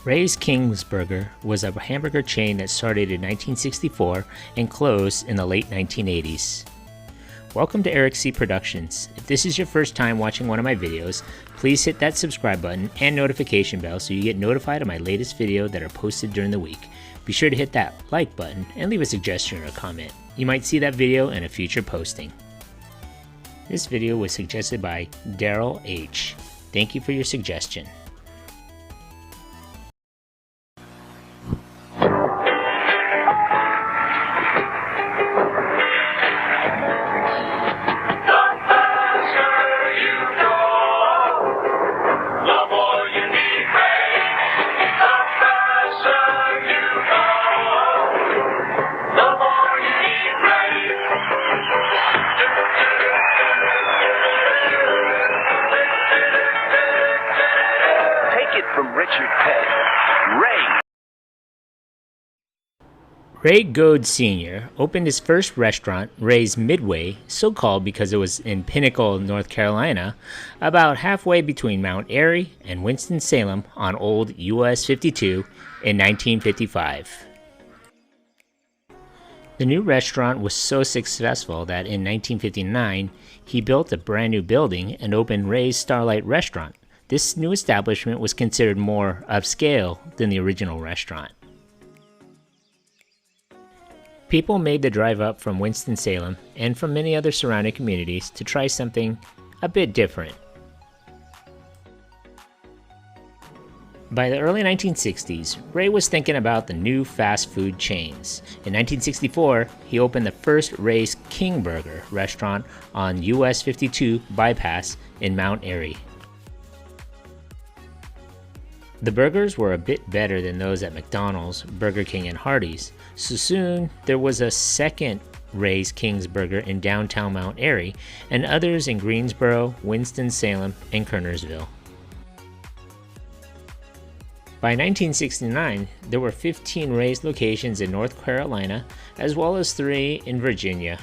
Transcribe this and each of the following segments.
Ray's Kingsburger was a hamburger chain that started in 1964 and closed in the late 1980s. Welcome to Eric C. Productions. If this is your first time watching one of my videos, please hit that subscribe button and notification bell so you get notified of my latest video that are posted during the week. Be sure to hit that like button and leave a suggestion or a comment. You might see that video in a future posting. This video was suggested by Daryl H. Thank you for your suggestion. From Richard Petty, Ray Goad Sr. opened his first restaurant, Ray's Midway, so called because it was in Pinnacle, North Carolina, about halfway between Mount Airy and Winston-Salem on old US 52 in 1955. The new restaurant was so successful that in 1959 he built a brand new building and opened Ray's Starlight Restaurant. This new establishment was considered more upscale than the original restaurant. People made the drive up from Winston-Salem and from many other surrounding communities to try something a bit different. By the early 1960s, Ray was thinking about the new fast food chains. In 1964, he opened the first Ray's Kingburger restaurant on US 52 Bypass in Mount Airy. The burgers were a bit better than those at McDonald's, Burger King, and Hardee's, so soon there was a second Ray's Kingsburger in downtown Mount Airy and others in Greensboro, Winston-Salem, and Kernersville. By 1969, there were 15 Ray's locations in North Carolina, as well as 3 in Virginia.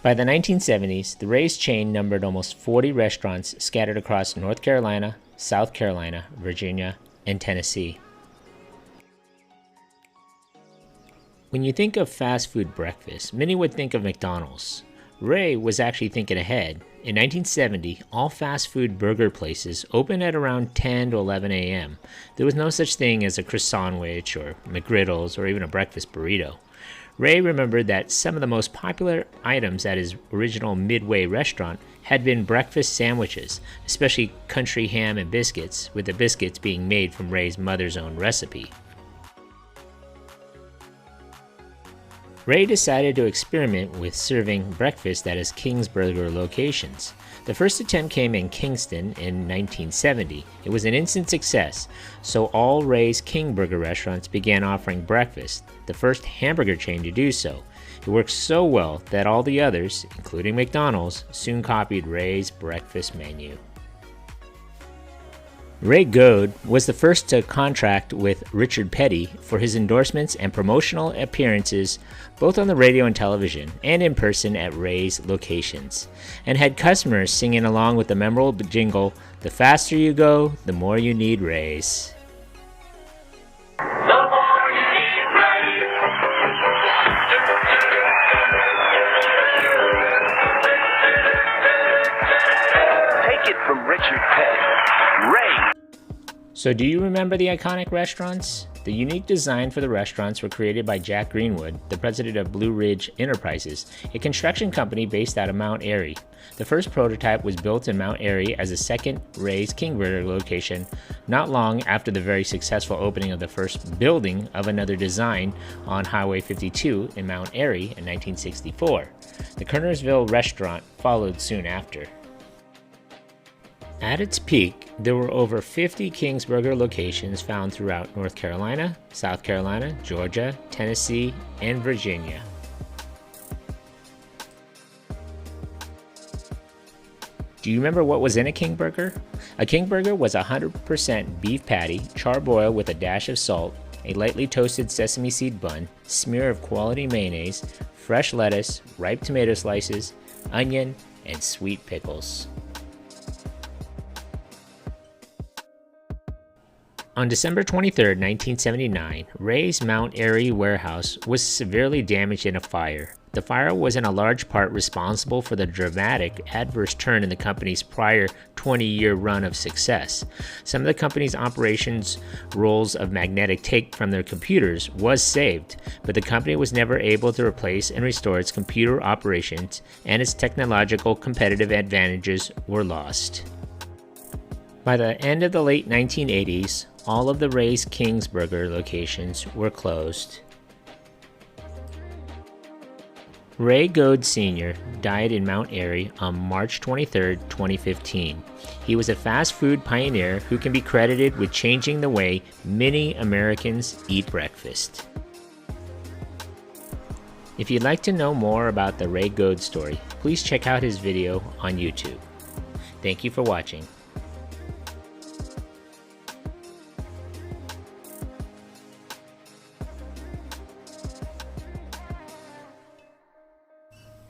By the 1970s, the Ray's chain numbered almost 40 restaurants scattered across North Carolina, South Carolina, Virginia, and Tennessee. When you think of fast food breakfast, many would think of McDonald's. Ray was actually thinking ahead. In 1970, all fast food burger places opened at around 10 to 11 a.m. There was no such thing as a croissant sandwich or McGriddles or even a breakfast burrito. Ray remembered that some of the most popular items at his original Midway restaurant had been breakfast sandwiches, especially country ham and biscuits, with the biscuits being made from Ray's mother's own recipe. Ray decided to experiment with serving breakfast at his Kingsburger locations. The first attempt came in Kingston in 1970. It was an instant success, so all Ray's Kingburger restaurants began offering breakfast, the first hamburger chain to do so. It worked so well that all the others, including McDonald's, soon copied Ray's breakfast menu. Ray Goad was the first to contract with Richard Petty for his endorsements and promotional appearances both on the radio and television and in person at Ray's locations, and had customers singing along with the memorable jingle, "The faster you go, the more you need Ray's." Take it from Richard Petty, Ray. So do you remember the iconic restaurants? The unique design for the restaurants were created by Jack Greenwood, the president of Blue Ridge Enterprises, a construction company based out of Mount Airy. The first prototype was built in Mount Airy as a second Ray's Kingburger location, not long after the very successful opening of the first building of another design on Highway 52 in Mount Airy in 1964. The Kernersville restaurant followed soon after. At its peak, there were over 50 Kingsburger locations found throughout North Carolina, South Carolina, Georgia, Tennessee, and Virginia. Do you remember what was in a Kingburger? A Kingburger was a 100% beef patty, charbroiled with a dash of salt, a lightly toasted sesame seed bun, smear of quality mayonnaise, fresh lettuce, ripe tomato slices, onion, and sweet pickles. On December 23, 1979, Ray's Mount Airy warehouse was severely damaged in a fire. The fire was in a large part responsible for the dramatic adverse turn in the company's prior 20-year run of success. Some of the company's operations rolls of magnetic tape from their computers was saved, but the company was never able to replace and restore its computer operations, and its technological competitive advantages were lost. By the end of the late 1980s, all of the Ray's Kingburgers locations were closed. Ray Goad Sr. died in Mount Airy on March 23, 2015. He was a fast food pioneer who can be credited with changing the way many Americans eat breakfast. If you'd like to know more about the Ray Goad story, please check out his video on YouTube. Thank you for watching.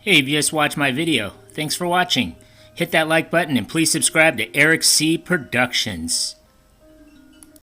Hey, if you just watched my video, thanks for watching. Hit that like button and please subscribe to Eric C. Productions.